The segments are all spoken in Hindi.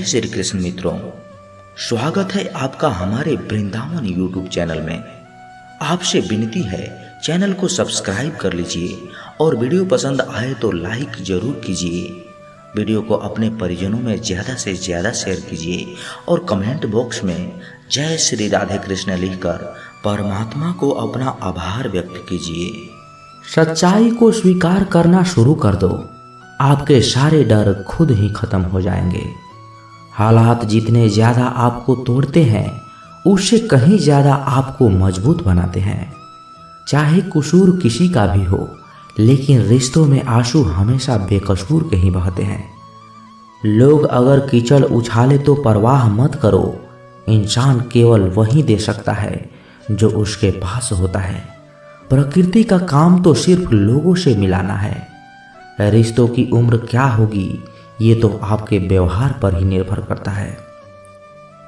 जय श्री कृष्ण मित्रों, स्वागत है आपका हमारे वृंदावन यूट्यूब चैनल में। आपसे विनती है, चैनल को सब्सक्राइब कर लीजिए और वीडियो पसंद आए तो लाइक जरूर कीजिए। वीडियो को अपने परिजनों में ज़्यादा से ज़्यादा शेयर कीजिए और कमेंट बॉक्स में जय श्री राधे कृष्ण लिखकर परमात्मा को अपना आभार व्यक्त कीजिए। सच्चाई को स्वीकार करना शुरू कर दो, आपके सारे डर खुद ही खत्म हो जाएंगे। हालात जितने ज़्यादा आपको तोड़ते हैं, उससे कहीं ज़्यादा आपको मजबूत बनाते हैं। चाहे कसूर किसी का भी हो, लेकिन रिश्तों में आंसू हमेशा बेकसूर के ही बहते हैं। लोग अगर कीचड़ उछाले तो परवाह मत करो, इंसान केवल वही दे सकता है जो उसके पास होता है। प्रकृति का काम तो सिर्फ लोगों से मिलाना है। रिश्तों की उम्र क्या होगी, ये तो आपके व्यवहार पर ही निर्भर करता है।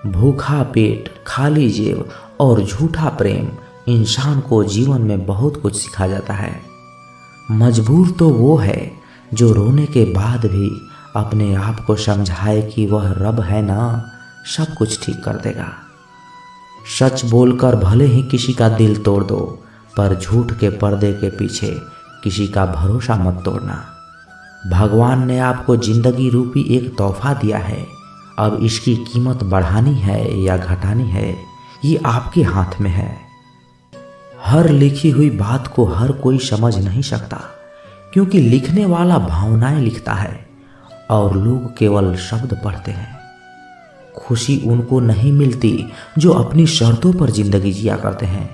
भूखा पेट, खाली जेब और झूठा प्रेम इंसान को जीवन में बहुत कुछ सिखा जाता है। मजबूर तो वो है जो रोने के बाद भी अपने आप को समझाए कि वह रब है ना, सब कुछ ठीक कर देगा। सच बोलकर भले ही किसी का दिल तोड़ दो, पर झूठ के पर्दे के पीछे किसी का भरोसा मत तोड़ना। भगवान ने आपको जिंदगी रूपी एक तोहफा दिया है। अब इसकी कीमत बढ़ानी है या घटानी है, ये आपके हाथ में है। हर लिखी हुई बात को हर कोई समझ नहीं सकता, क्योंकि लिखने वाला भावनाएं लिखता है और लोग केवल शब्द पढ़ते हैं। खुशी उनको नहीं मिलती जो अपनी शर्तों पर जिंदगी जिया करते हैं।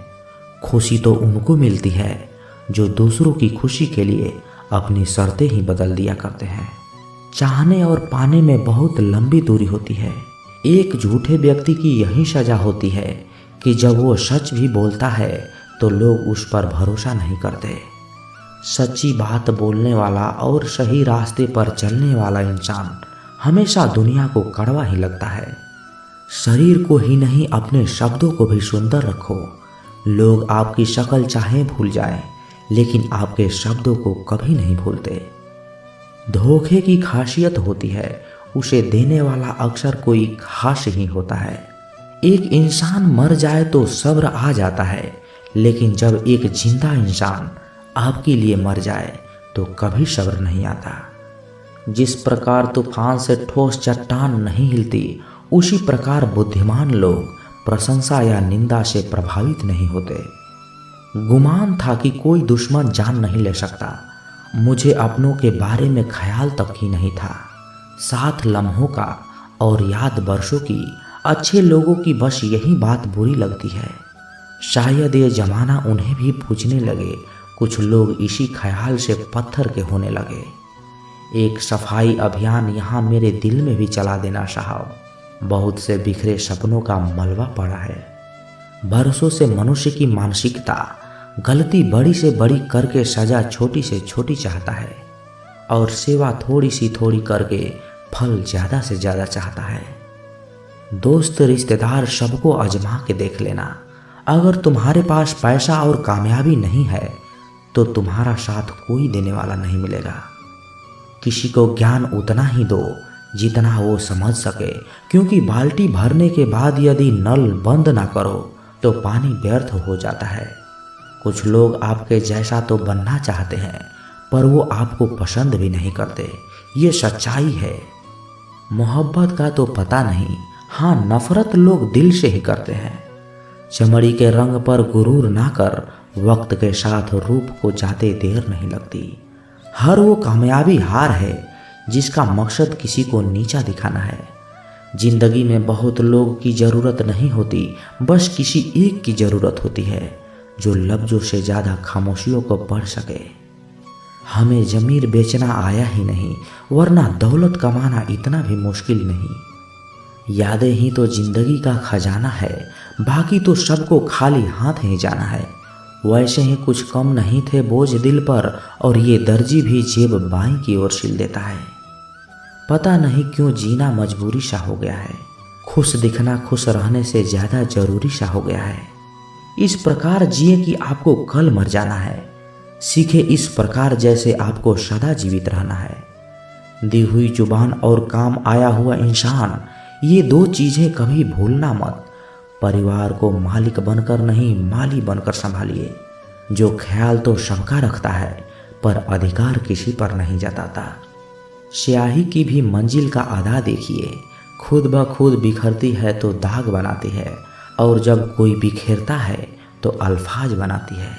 खुशी तो उनको मिलती है जो दूसरों की खुशी के लिए अपनी शर्तें ही बदल दिया करते हैं। चाहने और पाने में बहुत लंबी दूरी होती है। एक झूठे व्यक्ति की यही सजा होती है कि जब वो सच भी बोलता है तो लोग उस पर भरोसा नहीं करते। सच्ची बात बोलने वाला और सही रास्ते पर चलने वाला इंसान हमेशा दुनिया को कड़वा ही लगता है। शरीर को ही नहीं, अपने शब्दों को भी सुंदर रखो। लोग आपकी शक्ल चाहे भूल जाएं, लेकिन आपके शब्दों को कभी नहीं भूलते। धोखे की खासियत होती है, उसे देने वाला अक्सर कोई खास ही होता है। एक इंसान मर जाए तो सब्र आ जाता है, लेकिन जब एक जिंदा इंसान आपके लिए मर जाए तो कभी सब्र नहीं आता। जिस प्रकार तूफान से ठोस चट्टान नहीं हिलती, उसी प्रकार बुद्धिमान लोग प्रशंसा या निंदा से प्रभावित नहीं होते। गुमान था कि कोई दुश्मन जान नहीं ले सकता। मुझे अपनों के बारे में ख्याल तक ही नहीं था। साथ लम्हों का और याद वर्षों की, अच्छे लोगों की बस यही बात बुरी लगती है। शायद ये जमाना उन्हें भी पूछने लगे। कुछ लोग इसी ख्याल से पत्थर के होने लगे। एक सफाई अभियान यहाँ मेरे दिल में भी चला देना साहब। बहुत से बिखरे सपनों का मलबा पड़ा है। बरसों से मनुष्य की मानसिकता गलती बड़ी से बड़ी करके सजा छोटी से छोटी चाहता है, और सेवा थोड़ी सी थोड़ी करके फल ज़्यादा से ज़्यादा चाहता है। दोस्त रिश्तेदार सबको आजमा के देख लेना। अगर तुम्हारे पास पैसा और कामयाबी नहीं है तो तुम्हारा साथ कोई देने वाला नहीं मिलेगा। किसी को ज्ञान उतना ही दो जितना वो समझ सके, क्योंकि बाल्टी भरने के बाद यदि नल बंद ना करो तो पानी व्यर्थ हो जाता है। कुछ लोग आपके जैसा तो बनना चाहते हैं, पर वो आपको पसंद भी नहीं करते। ये सच्चाई है। मोहब्बत का तो पता नहीं, हाँ नफरत लोग दिल से ही करते हैं। चमड़ी के रंग पर गुरूर ना कर, वक्त के साथ रूप को जाते देर नहीं लगती। हर वो कामयाबी हार है जिसका मकसद किसी को नीचा दिखाना है। जिंदगी में बहुत लोग की ज़रूरत नहीं होती, बस किसी एक की ज़रूरत होती है जो लफ्ज़ों से ज़्यादा खामोशियों को पढ़ सके। हमें ज़मीर बेचना आया ही नहीं, वरना दौलत कमाना इतना भी मुश्किल नहीं। यादें ही तो ज़िंदगी का खजाना है, बाकी तो सबको खाली हाथ ही जाना है। वैसे ही कुछ कम नहीं थे बोझ दिल पर, और ये दर्जी भी जेब बाईं की ओर सिल देता है। पता नहीं क्यों जीना मजबूरी सा हो गया है। खुश दिखना खुश रहने से ज़्यादा ज़रूरी सा हो गया है। इस प्रकार जिए कि आपको कल मर जाना है। सीखे इस प्रकार जैसे आपको सदा जीवित रहना है। दी हुई जुबान और काम आया हुआ इंसान, ये दो चीज़ें कभी भूलना मत। परिवार को मालिक बनकर नहीं, माली बनकर संभालिए। जो ख्याल तो सबका रखता है पर अधिकार किसी पर नहीं जताता। स्याही की भी मंजिल का अदा देखिए, खुद ब खुद बिखरती है तो दाग बनाती है, और जब कोई बिखेरता है तो अल्फाज बनाती है।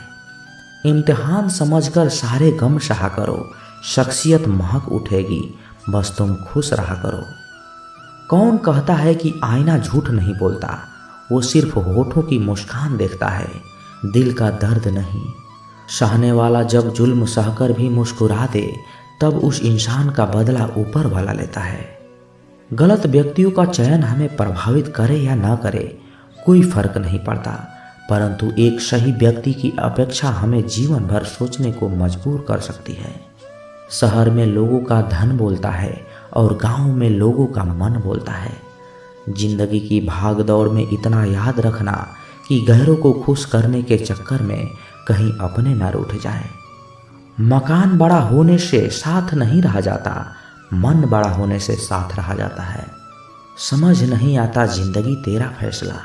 इम्तिहान समझकर सारे गम सहा करो, शख्सियत महक उठेगी, बस तुम खुश रहा करो। कौन कहता है कि आईना झूठ नहीं बोलता, वो सिर्फ होठों की मुस्कान देखता है, दिल का दर्द नहीं। सहने वाला जब जुल्म सहकर भी मुस्कुरा दे, तब उस इंसान का बदला ऊपर वाला लेता है। गलत व्यक्तियों का चयन हमें प्रभावित करे या ना करे कोई फर्क नहीं पड़ता, परंतु एक सही व्यक्ति की अपेक्षा हमें जीवन भर सोचने को मजबूर कर सकती है। शहर में लोगों का धन बोलता है और गांव में लोगों का मन बोलता है। जिंदगी की भाग दौड़ में इतना याद रखना कि गैरों को खुश करने के चक्कर में कहीं अपने न रूठ जाए। मकान बड़ा होने से साथ नहीं रहा जाता, मन बड़ा होने से साथ रहा जाता है। समझ नहीं आता जिंदगी तेरा फैसला,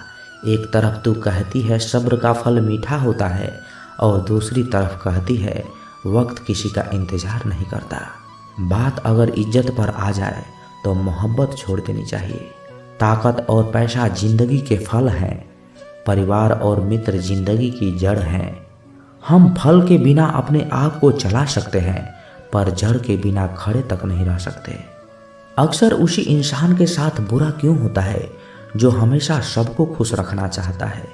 एक तरफ तू कहती है सब्र का फल मीठा होता है, और दूसरी तरफ कहती है वक्त किसी का इंतजार नहीं करता। बात अगर इज्जत पर आ जाए तो मोहब्बत छोड़ देनी चाहिए। ताकत और पैसा जिंदगी के फल हैं, परिवार और मित्र जिंदगी की जड़ हैं। हम फल के बिना अपने आप को चला सकते हैं, पर जड़ के बिना खड़े तक नहीं रह सकते। अक्सर उसी इंसान के साथ बुरा क्यों होता है जो हमेशा सबको खुश रखना चाहता है।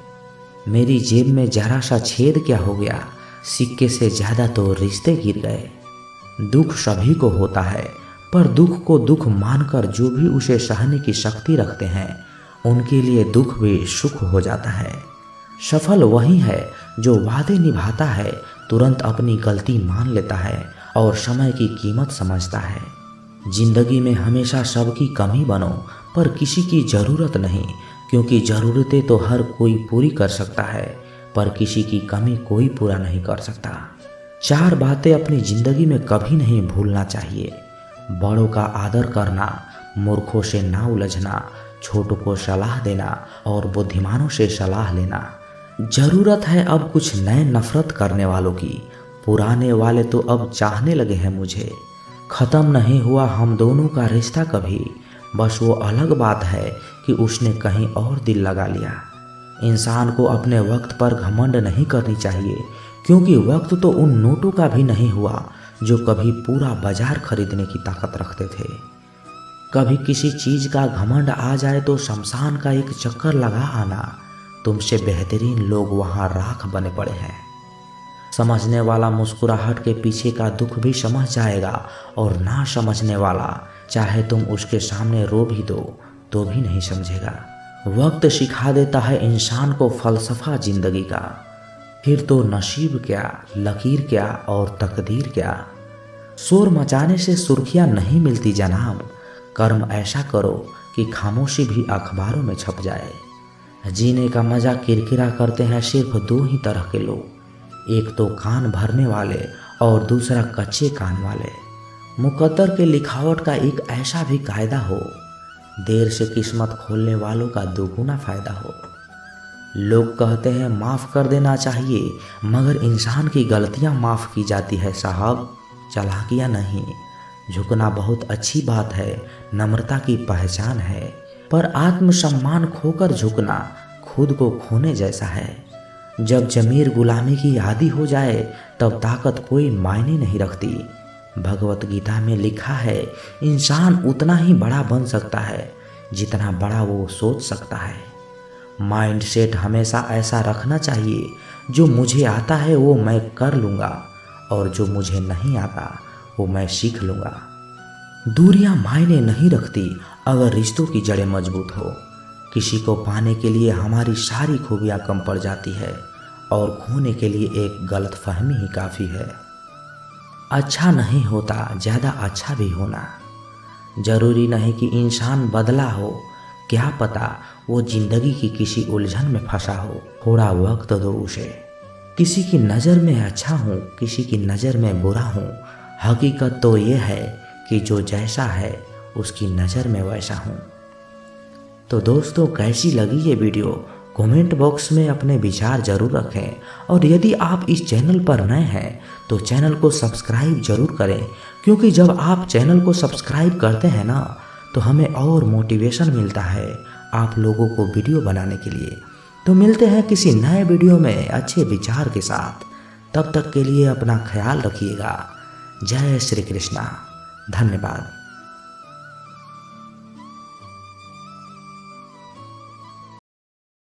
मेरी जेब में जरा सा छेद क्या हो गया, सिक्के से ज़्यादा तो रिश्ते गिर गए। दुख सभी को होता है, पर दुख को दुख मानकर जो भी उसे सहने की शक्ति रखते हैं, उनके लिए दुख भी सुख हो जाता है। सफल वही है जो वादे निभाता है, तुरंत अपनी गलती मान लेता है और समय की कीमत समझता है। जिंदगी में हमेशा सबकी कमी बनो, पर किसी की ज़रूरत नहीं, क्योंकि ज़रूरतें तो हर कोई पूरी कर सकता है, पर किसी की कमी कोई पूरा नहीं कर सकता। 4 बातें अपनी ज़िंदगी में कभी नहीं भूलना चाहिए। बड़ों का आदर करना, मूर्खों से ना उलझना, छोटों को सलाह देना और बुद्धिमानों से सलाह लेना। ज़रूरत है अब कुछ नए नफरत करने वालों की, पुराने वाले तो अब चाहने लगे हैं मुझे। ख़त्म नहीं हुआ हम दोनों का रिश्ता कभी, बस वो अलग बात है कि उसने कहीं और दिल लगा लिया। इंसान को अपने वक्त पर घमंड नहीं करनी चाहिए, क्योंकि वक्त तो उन नोटों का भी नहीं हुआ जो कभी पूरा बाजार खरीदने की ताकत रखते थे। कभी किसी चीज़ का घमंड आ जाए तो शमशान का एक चक्कर लगा आना, तुमसे बेहतरीन लोग वहाँ राख बने पड़े हैं। समझने वाला मुस्कुराहट के पीछे का दुख भी समझ जाएगा, और ना समझने वाला चाहे तुम उसके सामने रो भी दो तो भी नहीं समझेगा। वक्त सिखा देता है इंसान को फलसफा जिंदगी का, फिर तो नसीब क्या, लकीर क्या और तकदीर क्या। शोर मचाने से सुर्खियां नहीं मिलती जनाब, कर्म ऐसा करो कि खामोशी भी अखबारों में छप जाए। जीने का मजा किरकिरा करते हैं सिर्फ 2 ही तरह के लोग, एक तो कान भरने वाले और दूसरा कच्चे कान वाले। मुकद्दर के लिखावट का एक ऐसा भी कायदा हो, देर से किस्मत खोलने वालों का दुगुना फायदा हो। लोग कहते हैं माफ़ कर देना चाहिए, मगर इंसान की गलतियां माफ़ की जाती है साहब, चालाकियां नहीं। झुकना बहुत अच्छी बात है, नम्रता की पहचान है, पर आत्मसम्मान खोकर झुकना खुद को खोने जैसा है। जब ज़मीर गुलामी की आदी हो जाए तब ताकत कोई मायने नहीं रखती। भगवत गीता में लिखा है इंसान उतना ही बड़ा बन सकता है जितना बड़ा वो सोच सकता है। माइंड सेट हमेशा ऐसा रखना चाहिए, जो मुझे आता है वो मैं कर लूँगा, और जो मुझे नहीं आता वो मैं सीख लूँगा। दूरियां मायने नहीं रखती अगर रिश्तों की जड़ें मजबूत हो। किसी को पाने के लिए हमारी सारी खूबियां कम पड़ जाती है, और खोने के लिए एक गलतफहमी ही काफ़ी है। अच्छा नहीं होता ज़्यादा अच्छा भी होना। ज़रूरी नहीं कि इंसान बदला हो, क्या पता वो ज़िंदगी की किसी उलझन में फंसा हो। थोड़ा वक्त दो उसे। किसी की नज़र में अच्छा हूँ, किसी की नज़र में बुरा हूँ, हकीकत तो ये है कि जो जैसा है उसकी नज़र में वैसा हूँ। तो दोस्तों, कैसी लगी ये वीडियो कमेंट बॉक्स में अपने विचार ज़रूर रखें, और यदि आप इस चैनल पर नए हैं तो चैनल को सब्सक्राइब ज़रूर करें, क्योंकि जब आप चैनल को सब्सक्राइब करते हैं ना तो हमें और मोटिवेशन मिलता है आप लोगों को वीडियो बनाने के लिए। तो मिलते हैं किसी नए वीडियो में अच्छे विचार के साथ। तब तक के लिए अपना ख्याल रखिएगा। जय श्री कृष्णा। धन्यवाद।